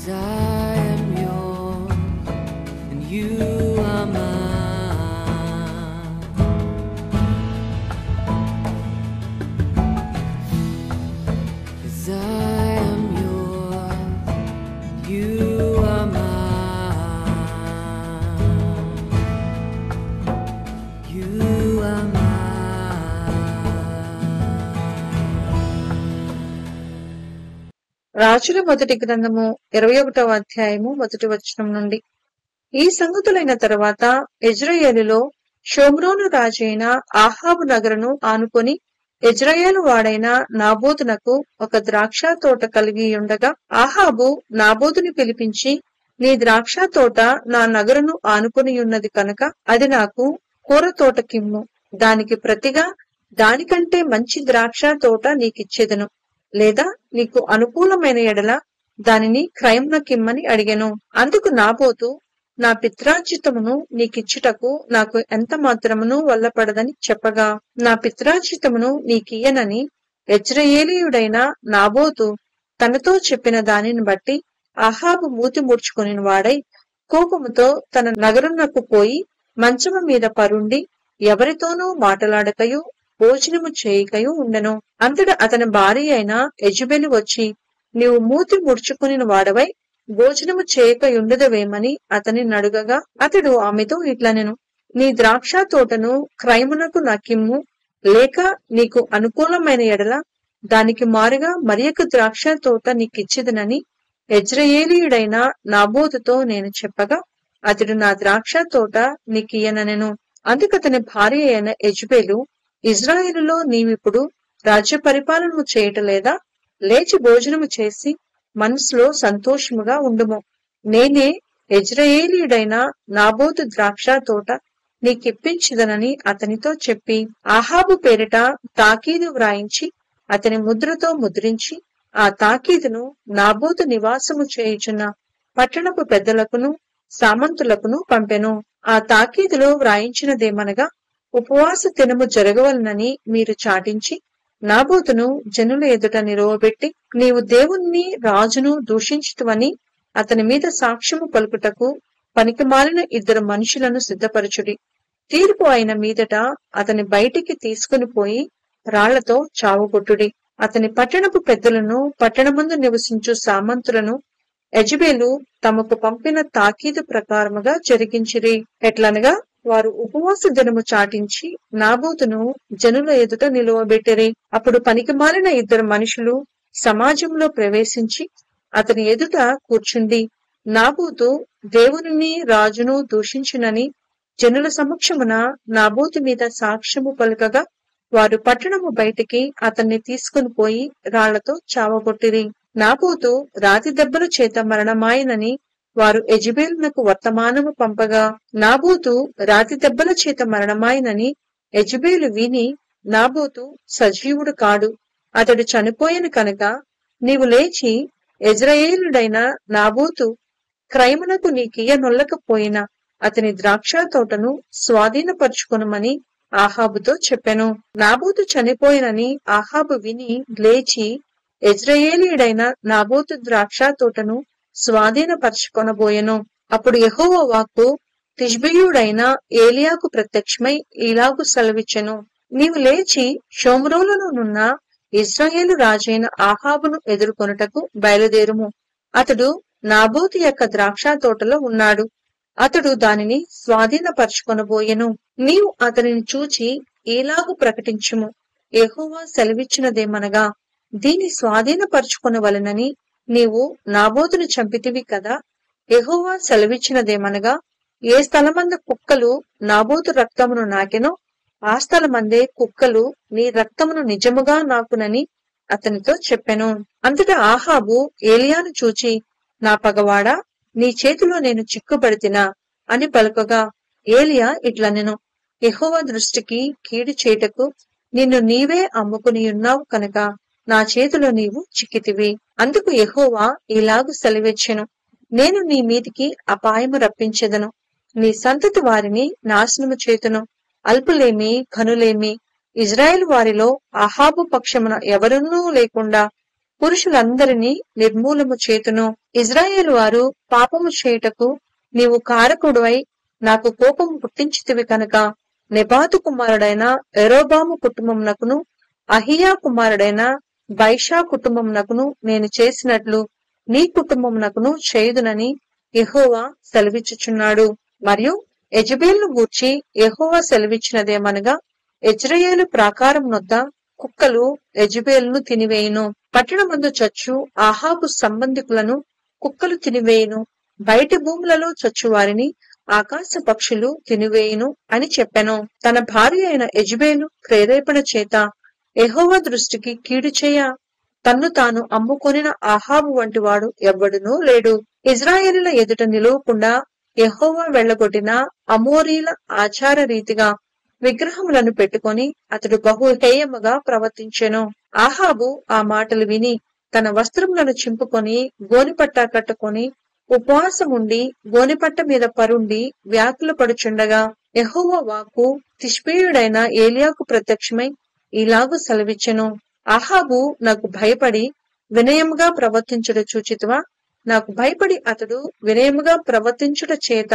'Cause I am yours and you are mine. 'Cause I am yours and you are mine. You are mine. రాజుల మొదటి గ్రంథము 21వ అధ్యాయము 1వ వచనం నుండి. ఈ సంగతులైన తరువాత యెజ్రెయేలులో షోమ్రోను రాజైన ఆహాబు నగరును ఆనుకొని యెజ్రెయేలు వాడైన నాబోతునకు ఒక ద్రాక్ష తోట కలిగి ఉండగా, ఆహాబు నాబోతుని పిలిపించి, నీ ద్రాక్ష తోట నా నగరును ఆనుకొని ఉన్నది కనుక అది నాకు కూర తోటకిమ్ము, దానికి ప్రతిగా దానికంటే మంచి ద్రాక్ష తోట నీకిచ్చెదను, లేదా నీకు అనుకూలమైన ఎడల దానిని క్రయమునకిమ్మని అడిగెను. అందుకు నాబోతు, నా పిత్రార్జితమును నీకిచ్చుటకు నాకు ఎంత మాత్రమును వల్లపడదని చెప్పగా, నా పిత్రార్జితమును నీకియ్యనని యెజ్రెయేలీయుడైన నాబోతు తనతో చెప్పిన దానిని బట్టి ఆహాబు మూతి ముడుచుకొని వాడై కోపముతో తన నగరునకు పోయి మంచము మీద పరుండి ఎవరితోనూ మాటలాడకయు భోజనము చేయకయు ఉండెను. అంతటా అతని భార్య అయిన యెజబెలు వచ్చి, నీవు మూతి ముడుచుకుని వాడవై భోజనము చేయకయుండదవేమని అతని నడుగగా, అతడు ఆమెతో ఇట్లనెను, నీ ద్రాక్ష తోటను క్రయమునకు నాకిమ్ము, లేక నీకు అనుకూలమైన ఎడల దానికి మారుగా మరియొక ద్రాక్ష తోట నీకిచ్చిదనని యెజ్రెయేలీయుడైన నాబోతుతో నేను చెప్పగా, అతడు నా ద్రాక్ష తోట నీకియ్యననెను. అందుకతని భార్య అయిన యెజబెలు, ఇజ్రాయేలులో నీవిప్పుడు రాజ్య పరిపాలనము చేయటలేదా? లేచి భోజనము చేసి మనసులో సంతోషముగా ఉండుము. నేనే యెజ్రెయేలీయుడైన నాబోతు ద్రాక్ష తోట నీకిప్పించిదనని అతనితో చెప్పి, ఆహాబు పేరిట తాకీదు వ్రాయించి అతని ముద్రతో ముద్రించి ఆ తాకీదును నాబోతు నివాసము చేయుచున్న పట్టణపు పెద్దలకును సామంతులకును పంపెను. ఆ తాకీదులో వ్రాయించినదేమనగా, ఉపవాస దినము జరగవలనని మీరు చాటించి నాబోతును జనుల ఎదుట నిలువబెట్టి, నీవు దేవుణ్ణి రాజును దూషించుతువని అతని మీద సాక్ష్యము పలుకుటకు పనికిమాలిన 2 మనుషులను సిద్ధపరచుడి. తీర్పు అయిన మీదట అతని బయటికి తీసుకుని పోయి రాళ్లతో చావుగొట్టుడి. అతని పట్టణపు పెద్దలను, పట్టణమందు నివసించు సామంతులను యెజబెలు తమకు పంపిన తాకీదు ప్రకారముగా జరిగించిరి. ఎట్లనగా, వారు ఉపవాస దినము చాటించి నాబోతును జనుల ఎదుట నిలువబెట్టిరి. అప్పుడు పనికిమాలిన 2 మనుషులు సమాజంలో ప్రవేశించి అతని ఎదుట కూర్చుండి, నాబోతు దేవునిని రాజును దూషించునని జనుల సమక్షమున నాబోతు మీద సాక్ష్యము పలుకగా, వారు పట్టణము బయటికి అతన్ని తీసుకుని పోయి రాళ్లతో చావగొట్టిరి. నాబోతు రాతి దెబ్బల చేత మరణమాయనని వారు యెజబెలునకు వర్తమానము పంపగా, నాబోతు రాతి దెబ్బల చేత మరణమాయనని యెజబెలు విని, నాబోతు సజీవుడు కాడు, అతడు చనిపోయెను కనుక నీవు లేచి యెజ్రెయేలుడైన నాబోతు క్రయమునకు నీకియ్యనొల్లకపోయిన అతని ద్రాక్ష తోటను స్వాధీనపరుచుకొనుమని ఆహాబుతో చెప్పెను. నాబోతు చనిపోయినని ఆహాబు విని లేచి యెజ్రెయేలీయుడైన నాబోతు ద్రాక్ష తోటను స్వాధీనపరచుకొనబోయెను. అప్పుడు యెహోవా వాక్కు తిష్బీయుడైన ఏలియాకు ప్రత్యక్షమై ఇలాగు సెలవిచ్చెను, నీవు లేచి షోమ్రోనులోనున్న ఇశ్రాయేలు రాజైన ఆహాబును ఎదుర్కొనుటకు బయలుదేరుము. అతడు నాబోతు యొక్క ద్రాక్ష తోటలో ఉన్నాడు. అతడు దానిని స్వాధీనపరచుకొనబోయెను. నీవు అతనిని చూచి ఇలాగు ప్రకటించుము, యెహోవా సెలవిచ్చినదేమనగా, దీని స్వాధీనపరచుకొనవలెనని నీవు నాబోతును చంపితివి కదా. యెహోవా సెలవిచ్చినదేమనగా, ఏ స్థలమందు కుక్కలు నాబోతు రక్తమును నాకెనో ఆ స్థలమందే కుక్కలు నీ రక్తమును నిజముగా నాకునని అతనితో చెప్పెను. అంతటా ఆహాబు ఏలియాను చూచి, నా పగవాడా, నీ చేతిలో నేను చిక్కుబడితినా అని పలుకగా, ఏలియా ఇట్లనెను, యెహోవా దృష్టికి కీడు చేయుటకు నిన్ను నీవే అమ్ముకునియున్నావు కనుక నా చేతిలో నీవు చిక్కితివి. అందుకు యెహోవా ఇలాగు సెలవిచ్చెను, నేను నీ మీదికి అపాయము రప్పించెదను, నీ సంతతి వారిని నాశనము చేతును, అల్పులేమి ఘనులేమి ఇజ్రాయేలు వారిలో అహాబు పక్షమున ఎవరునూ లేకుండా పురుషులందరినీ నిర్మూలము చేతును. ఇజ్రాయేలు వారు పాపము చేయుటకు నీవు కారకుడువై నాకు కోపము పుట్టించితివి కనుక నెబాతు కుమారుడైన యెరోబాము కుటుంబమునకును అహియా కుమారుడైన బైషా కుటుంబమునకును నేను చేసినట్లు నీ కుటుంబమునకును చేయుదునని యెహోవా సెలవిచ్చుచున్నాడు. మరియు యెజెబెలును గూర్చి యెహోవా సెలవిచ్చినదేమనగా, యెజ్రెయేలు ప్రాకారం నొద్ద కుక్కలు యెజెబెలును తినివేయును, పట్టణమందు చచ్చు ఆహాబు సంబంధికులను కుక్కలు తినివేయును, బయటి భూములలో చచ్చు వారిని ఆకాశ పక్షులు తినివేయును అని చెప్పెను. తన భార్య అయిన యెజెబెలు ప్రేరేపణ చేత యెహోవా దృష్టికి కీడు చేయ తన్ను తాను అమ్ముకొనిన ఆహాబు వంటి వాడు ఎవ్వడునూ లేడు. ఇజ్రాయేలుల ఎదుట నిలువకుండా యెహోవా వెళ్లగొట్టిన అమోరీల ఆచార రీతిగా విగ్రహములను పెట్టుకొని అతడు బహు హేయముగా ప్రవర్తించెను. ఆహాబు ఆ మాటలు విని తన వస్త్రములను చింపుకొని గోనిపట్ట కట్టుకొని ఉపవాసముండి గోనిపట్ట మీద పరుండి వ్యాకులు పడుచుండగా యెహోవా వాక్కు తిష్బీయుడైన ఏలియాకు ప్రత్యక్షమై ఇలాగు సెలవిచ్చెను. ఆహాబు నాకు భయపడి వినయముగా ప్రవర్తించుట చూచితివా? నాకు భయపడి అతడు వినయముగా ప్రవర్తించుట చేత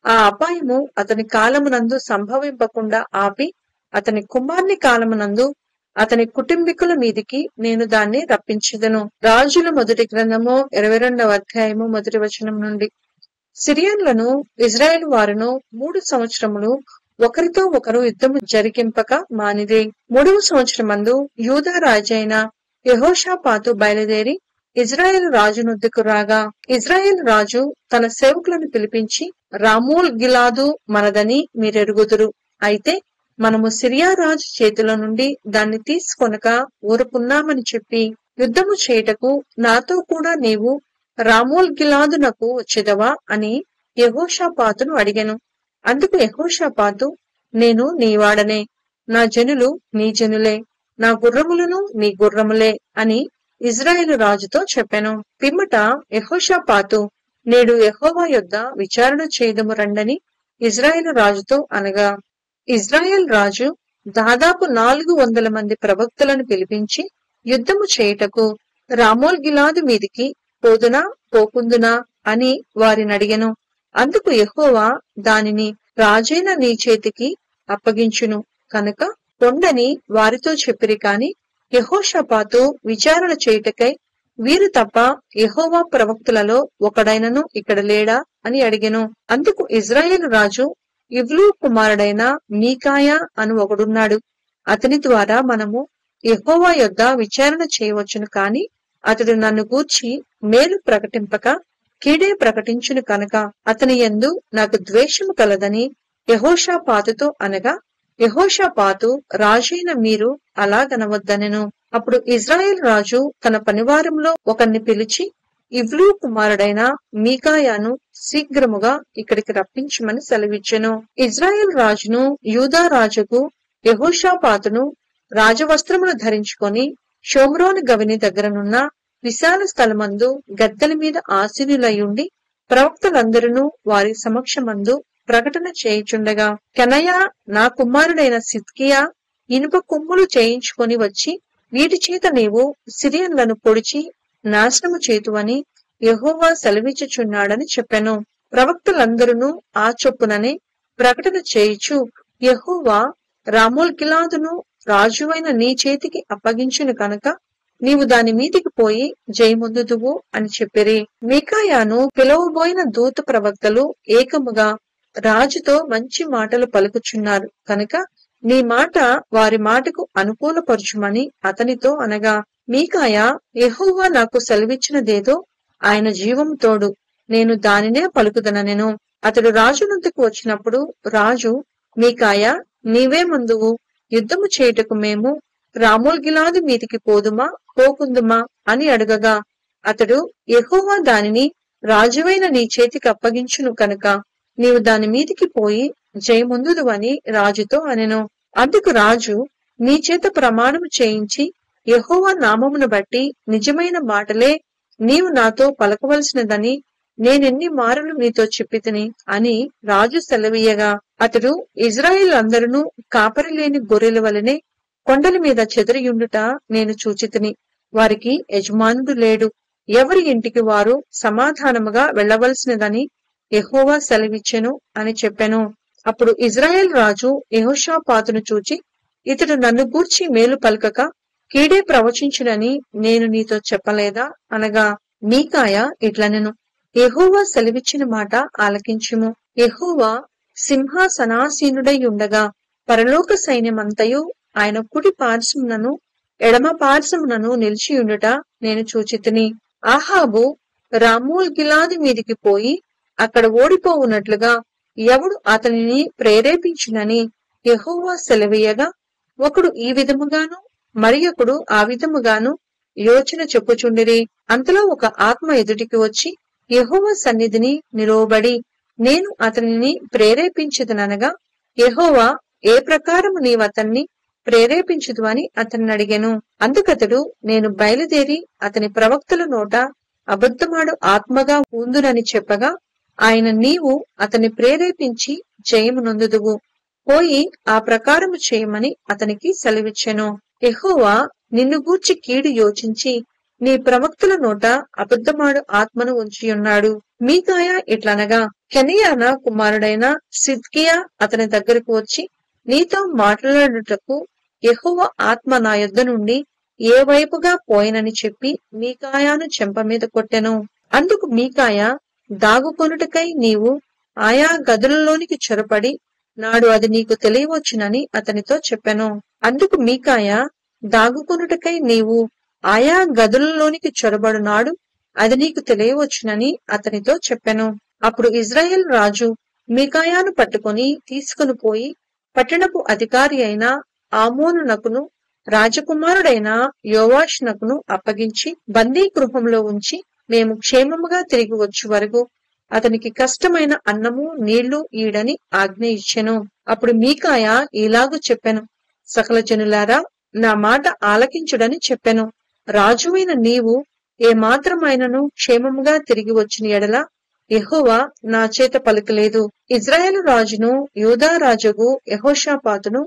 ఆ అపాయము అతని కాలమునందు సంభవింపకుండా ఆపి అతని కుమార్ని కాలమునందు అతని కుటుంబీకుల మీదికి నేను దాన్ని రప్పించెదను. రాజుల మొదటి గ్రంథము 22వ అధ్యాయము మొదటి వచనం నుండి. సిరియన్లను ఇజ్రాయేలు వారును 3 సంవత్సరములు ఒకరితో ఒకరు యుద్ధము జరిగింపక మానిది. 3వ సంవత్సరమందు యూదా రాజైన యెహోషాపాతు బయలుదేరి ఇజ్రాయేలు రాజు నొద్దకు రాగా, ఇజ్రాయేలు రాజు తన సేవకులను పిలిపించి, రామోల్ గిలాదు మనదని మీరెరుగుదురు, అయితే మనము సిరియా రాజు చేతిలో నుండి దాన్ని తీసుకొనక ఊరుకున్నామని చెప్పి యుద్ధము చేయుటకు నాతో కూడా నీవు రామోల్ గిలాదునకు వచ్చేదవా అని యెహోషాపాతును అడిగెను. అందుకు యెహోషాపాతు, నేను నీవాడనే, నా జనులు నీ జనులే, నా గుర్రములను నీ గుర్రములే అని ఇజ్రాయేలు రాజుతో చెప్పెను. పిమ్మట యెహోషాపాతు, నేడు యెహోవా యొద్ద విచారణ చేయుదము రండని ఇజ్రాయేలు రాజుతో అనగా, ఇజ్రాయేల్ రాజు దాదాపు 400 మంది ప్రవక్తలను పిలిపించి యుద్ధము చేయుటకు రామోల్ గిలాదు మీదికి పోదునా పోకుందునా అని వారిని అడిగెను. అందుకు యెహోవా దానిని రాజైన నీ చేతికి అప్పగించును కనుక పొండని వారితో చెప్పిరి. కాని యెహోషాపాతు విచారణ చేయుటకై వీరు తప్ప యెహోవా ప్రవక్తులలో ఒకడైనను ఇక్కడ లేడా అని అడిగెను. అందుకు ఇజ్రాయేలు రాజు, ఇవ్లు కుమారుడైన మీకాయా అను ఒకడున్నాడు, అతని ద్వారా మనము యెహోవా యొద్ద విచారణ చేయవచ్చును, కాని అతడు నన్ను గూర్చి మేలు ప్రకటింపక కీడే ప్రకటించును కనుక అతని యందు నాకు ద్వేషము కలదని యెహోషాపాతుతో అనగా, యెహోషాపాతు రాజైన మీరు అలాగనవద్దనెను. అప్పుడు ఇజ్రాయేల్ రాజు తన పనివారంలో ఒకరిని పిలిచి, ఇవ్లు కుమారుడైన మీకాయాను శీఘ్రముగా ఇక్కడికి రప్పించమని సెలవిచ్చెను. ఇజ్రాయేల్ రాజును యూదా రాజుకు యెహోషాపాతును రాజవస్త్రములు ధరించుకొని షోమ్రోను గవిని దగ్గరనున్న విశాల స్థలమందు గద్దెల మీద ఆసీనులయుండి ప్రవక్తలందరూ వారి సమక్షమందు ప్రకటన చేయుచుండగా, కెనయా నా కుమారుడైన సిద్కియా ఇనుప కొమ్ములు చేయించుకొని వచ్చి, వీటి చేత నీవు సిరియన్లను పొడిచి నాశనము చేతువని యెహోవా సెలవిచ్చుచున్నాడని చెప్పెను. ప్రవక్తలందరూ ఆ చొప్పుననే ప్రకటన చేయుచు, యెహోవా రామోల్ గిలాదును రాజువైన నీ చేతికి అప్పగించును కనుక నీవు దాని మీదికి పోయి జయముందుదువు అని చెప్పిరి. మీకాయాను పిలువబోయిన దూత ప్రవక్తలు ఏకముగా రాజుతో మంచి మాటలు పలుకుచున్నారు కనుక నీ మాట వారి మాటకు అనుకూలపరచుమని అతనితో అనగా, మీకాయా, యెహోవా నాకు సెలవిచ్చినదేదో ఆయన జీవం తోడు నేను దానినే పలుకుదననెను. అతడు రాజునంతకు వచ్చినప్పుడు రాజు, మీకాయా, నీవే ముందువు, యుద్ధము చేయుటకు మేము రామోల్ గిలాదు మీదికి పోదుమా పోకుందుమా అని అడగగా, అతడు, యెహోవా దానిని రాజువైన నీ చేతికి అప్పగించును కనుక నీవు దాని మీదికి పోయి జయముందుదువని రాజుతో అనెను. అందుకు రాజు, నీ చేత ప్రమాణము చేయించి యెహోవా నామమును బట్టి నిజమైన మాటలే నీవు నాతో పలకవలసినదని నేనెన్ని మారులు నీతో చెప్పితిని అని రాజు సెలవీయగా, అతడు, ఇజ్రాయేల్ అందరూ కాపరి లేని గొర్రెల వలనే కొండల మీద చెదరియుండుట నేను చూచితిని. వారికి యజమానుడు లేడు, ఎవరి ఇంటికి వారు సమాధానముగా వెళ్ళవలసినదని యెహోవా సెలవిచ్చెను అని చెప్పెను. అప్పుడు ఇజ్రాయేల్ రాజు యెహోషాపాతును చూచి, ఇతడు నన్ను గూర్చి మేలు పలకక కీడే ప్రవచించునని నేను నీతో చెప్పలేదా అనగా, మీకాయా ఇట్లనెను, యెహోవా సెలవిచ్చిన మాట ఆలకించుము. యెహోవా సింహాసనాసీనుడై ఉండగా పరలోక సైన్యమంతయు ఆయన కుడి పార్శ్వమునను ఎడమ పార్శ్వమునను నిలిచియుండుట నేను చూచితిని. ఆహాబు రామోల్ గిలాదు మీదికి పోయి అక్కడ ఓడిపోవునట్లుగా ఎవడు అతనిని ప్రేరేపించునని యెహోవా సెలవీయగా, ఒకడు ఈ విధముగాను మరియొకడు ఆ విధముగాను యోచన చెప్పుచుండిరి. అంతలో ఒక ఆత్మ ఎదుటికి వచ్చి యెహోవా సన్నిధిని నిలువబడి, నేను అతనిని ప్రేరేపించుదనగా, యెహోవా ఏ ప్రకారము నీవతన్ని ప్రేరేపించుదు అని అతన్ని అడిగెను. అందుకతడు, నేను బయలుదేరి అతని ప్రవక్తల నోట అబద్ధమాడు ఆత్మగా ఉందునని చెప్పగా, ఆయన, నీవు అతన్ని ప్రేరేపించి జయము నొందుదువు, పోయి ఆ ప్రకారము చేయమని అతనికి సెలవిచ్చెను. యెహోవా నిన్ను గూర్చి కీడు యోచించి నీ ప్రవక్తల నోట అబద్ధమాడు ఆత్మను ఉంచియున్నాడు. మీకాయా ఇట్లనగా, కెనయాన కుమారుడైన సిద్కియా అతని దగ్గరకు వచ్చి, నీతో మాట్లాడుటకు యెహోవా ఆత్మ నా యొద్ద నుండి ఏ వైపుగా పోయినని చెప్పి మీకాయాను చెంప మీద కొట్టెను. అందుకు మీకాయా, దాగుకొనుటకై నీవు ఆయా గదులలోనికి చొరపడి నాడు అది నీకు తెలియవచ్చునని అతనితో చెప్పెను. అందుకు మీకాయా, దాగుకొనుటకై నీవు ఆయా గదులలోనికి చొరబడు నాడు అది నీకు తెలియవచ్చునని అతనితో చెప్పెను. అప్పుడు ఇజ్రాయేల్ రాజు మీకాయాను పట్టుకొని తీసుకుని పోయి పట్టణపు అధికారి అయిన ఆమోనునకును రాజకుమారుడైన యోవాషునకును అప్పగించి బందీ గృహంలో ఉంచి, మేము క్షేమముగా తిరిగి వచ్చు వరకు అతనికి కష్టమైన అన్నము నీళ్లు ఈడని ఆజ్ఞ ఇచ్చెను. అప్పుడు మీకాయా ఇలాగు చెప్పెను, సకల జనులారా నా మాట ఆలకించుడని చెప్పెను. రాజువైన నీవు ఏ మాత్రమైనను క్షేమముగా తిరిగి వచ్చిన ఎడల యెహోవా నా చేత పలుకలేదు. ఇజ్రాయేలు రాజును యూదా రాజుగు యెహోషాపాతును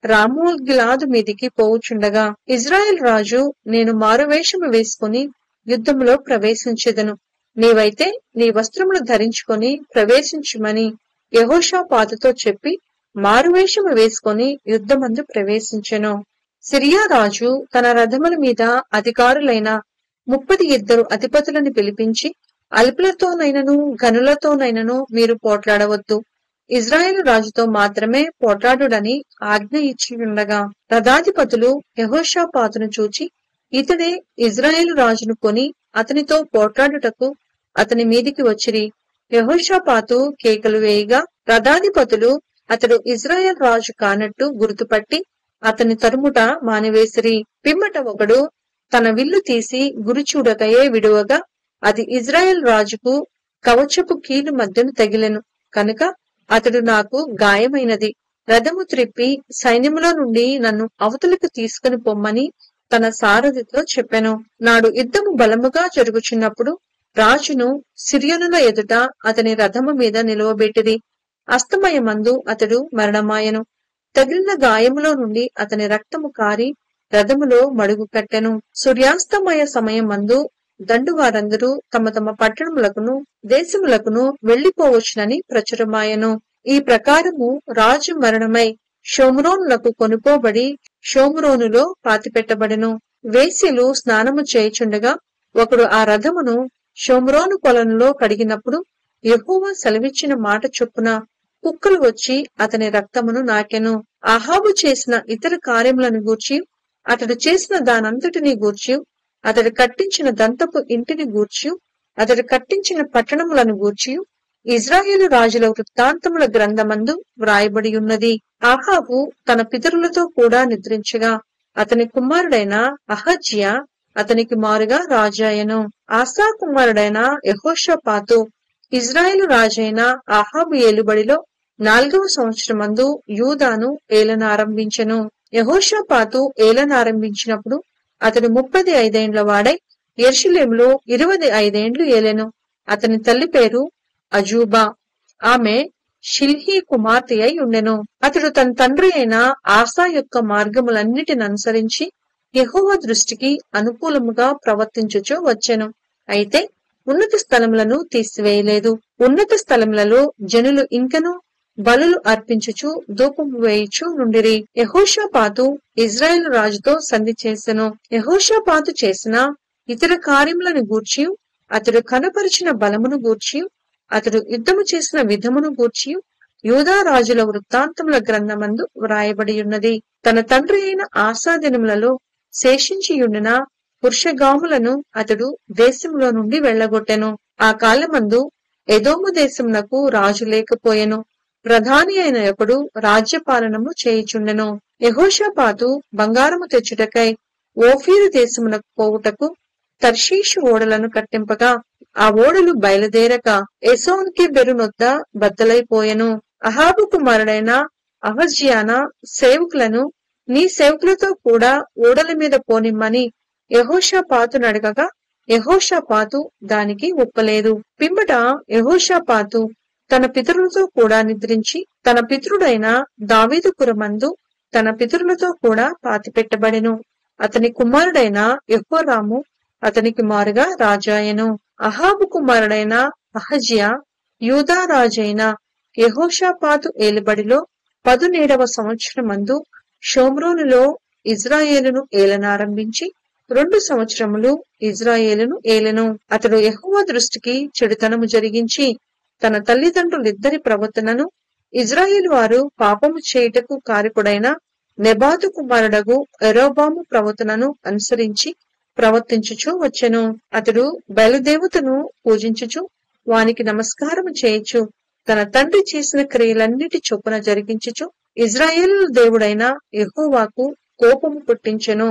రామోల్ గిలాదు మీదికి పోవుచుండగా, ఇజ్రాయేల్ రాజు, నేను మారువేషము వేసుకుని యుద్ధములో ప్రవేశించెదను, నీవైతే నీ వస్త్రములు ధరించుకొని ప్రవేశించుమని యెహోషాపాతుతో చెప్పి మారువేషము వేసుకొని యుద్ధమందు ప్రవేశించెను. సిరియా రాజు తన రథముల మీద అధికారులైన 32 అధిపతులను పిలిపించి, అల్పులతోనైనను గనులతోనైనను మీరు పోట్లాడవద్దు, ఇజ్రాయేలు రాజుతో మాత్రమే పోట్లాడుడని ఆజ్ఞ ఇచ్చి ఉండగా, రథాధిపతులు యెహోషాపాతును చూచి, ఇతడే ఇజ్రాయేలు రాజును కొని అతనితో పోట్లాడుటకు అతని మీదికి వచ్చిరి. యెహోషాపాతు కేకలు వేయగా రథాధిపతులు అతడు ఇజ్రాయేల్ రాజు కానట్టు గుర్తుపట్టి అతని తరుముట మానివేసిరి. పిమ్మట ఒకడు తన విల్లు తీసి గురిచూడకయే విడువగా అది ఇజ్రాయేల్ రాజుకు కవచపు కీలు మధ్యను తగిలెను కనుక అతడు, నాకు గాయమైనది, రథము త్రిప్పి సైన్యములో నుండి నన్ను అవతలకు తీసుకుని పొమ్మని తన సారథితో చెప్పెను. నాడు యుద్ధము బలముగా జరుగుచున్నప్పుడు రాజును సిరియనుల ఎదుట అతని రథము మీద నిలువబెట్టిరి. అస్తమయమందు అతడు మరణమాయెను. తగిలిన గాయములో నుండి అతని రక్తము కారి రథములో మడుగు కట్టెను. సూర్యాస్తమయ సమయమందు దండువారందరూ తమ తమ పట్టణములకును దేశములకును వెళ్లిపోవచ్చునని ప్రచురమాయెను. ఈ ప్రకారము రాజు మరణమై షోమ్రోనులకు కొనుపోబడి షోమ్రోనులో పాతిపెట్టబడెను. వేశ్యలు స్నానము చేయుచుండగా ఒకడు ఆ రథమును షోమ్రోను కొలనులో కడిగినప్పుడు యెహోవా సెలవిచ్చిన మాట చొప్పున కుక్కలు వచ్చి అతని రక్తమును నాకెను. అహాబు చేసిన ఇతర కార్యములను గూర్చి, అతడు చేసిన దానంతటిని గూర్చి, అతడు కట్టించిన దంతపు ఇంటిని గూర్చి, అతడు కట్టించిన పట్టణములను గూర్చి ఇజ్రాయేలు రాజుల వృత్తాంతముల గ్రంథమందు వ్రాయబడి ఉన్నది. అహాబు తన పితరులతో కూడా నిద్రించగా అతని కుమారుడైన అహజ్యా అతనికి మారుగా రాజాయను. ఆసా కుమారుడైన యెహోషాపాతు ఇజ్రాయేలు రాజైన అహాబు ఏలుబడిలో 4వ సంవత్సరమందు యూదాను ఏలనారంభించెను. యెహోషాపాతు ఏలనారంభించినప్పుడు అతడు 35 ఏండ్ల వాడై యెరూషలేములో 25 ఏండ్లు ఏలెను. అతని తల్లి పేరు అజూబా, ఆమె షిల్హీ కుమార్తె అయి ఉండెను. అతడు తన తండ్రి అయిన ఆసా యొక్క మార్గములన్నిటిని అనుసరించి యెహోవా దృష్టికి అనుకూలముగా ప్రవర్తించుచు వచ్చెను. అయితే ఉన్నత స్థలములను తీసివేయలేదు. ఉన్నత స్థలములలో జనులు ఇంకను బలులు అర్పించుచు ధూపము వేయుచు నుండిరి. యెహోషాపాతు ఇజ్రాయేలు రాజుతో సంధి చేసెను. యెహోషాపాతు చేసిన ఇతర కార్యములను గూర్చి, అతడు కనపరిచిన బలమును గూర్చి, అతడు యుద్ధము చేసిన విధమును గూర్చి యూదా రాజుల వృత్తాంతముల గ్రంథమందు వ్రాయబడి ఉన్నది. తన తండ్రి అయిన ఆసా దినములలో శేషించియుండిన పురుషగాములను అతడు దేశంలో నుండి వెళ్లగొట్టెను. ఆ కాలమందు ఎదోము దేశమునకు రాజు లేకపోయెను. ప్రధాని అయిన ఒకడు రాజ్యపాలనము చేయుచుండెను. యెహోషాపాతు బంగారము తెచ్చుటకై ఓఫీరు దేశమునకు పోవుటకు తర్షీషు ఓడలను కట్టింపగా ఆ ఓడలు బయలుదేరక ఎసోన్కి బెరునొద్ద బద్దలైపోయెను. అహాబు కుమారుడైన అహజ్యానా సేవకులను నీ సేవకులతో కూడా ఓడల మీద పోనిమ్మని యెహోషాపాతు నడగగా యెహోషాపాతు దానికి ఒప్పలేదు. పిమ్మట యెహోషాపాతు తన పితరులతో కూడా నిద్రించి తన పితరుడైన దావీదు పురమందు తన పితరులతో కూడా పాతిపెట్టబడెను. అతని కుమారుడైన యెహోరాము అతనికి మారుగా రాజాయెను. అహాబు కుమారుడైన అహజ్యా యూదా రాజైన యెహోషాపాతు ఏలుబడిలో 17వ సంవత్సరమందు షోమ్రోనులో ఇజ్రాయేలును ఏలనారంభించి 2 సంవత్సరములు ఇజ్రాయేలును ఏలెను. అతడు యెహోవా దృష్టికి చెడుతనము జరిగించి తన తల్లిదండ్రులిద్దరి ప్రవర్తనను ఇజ్రాయేలు వారు పాపము చేయుటకు కారకుడైన నెబాతు కుమారుడగు యెరోబాము ప్రవర్తనను అనుసరించి ప్రవర్తించుచు వచ్చెను. అతడు బయలుదేవతను పూజించుచు వానికి నమస్కారము చేయుచు తన తండ్రి చేసిన క్రియలన్నిటి చొప్పున జరిగించుచు ఇజ్రాయేలు దేవుడైన యెహోవాకు కోపము పుట్టించెను.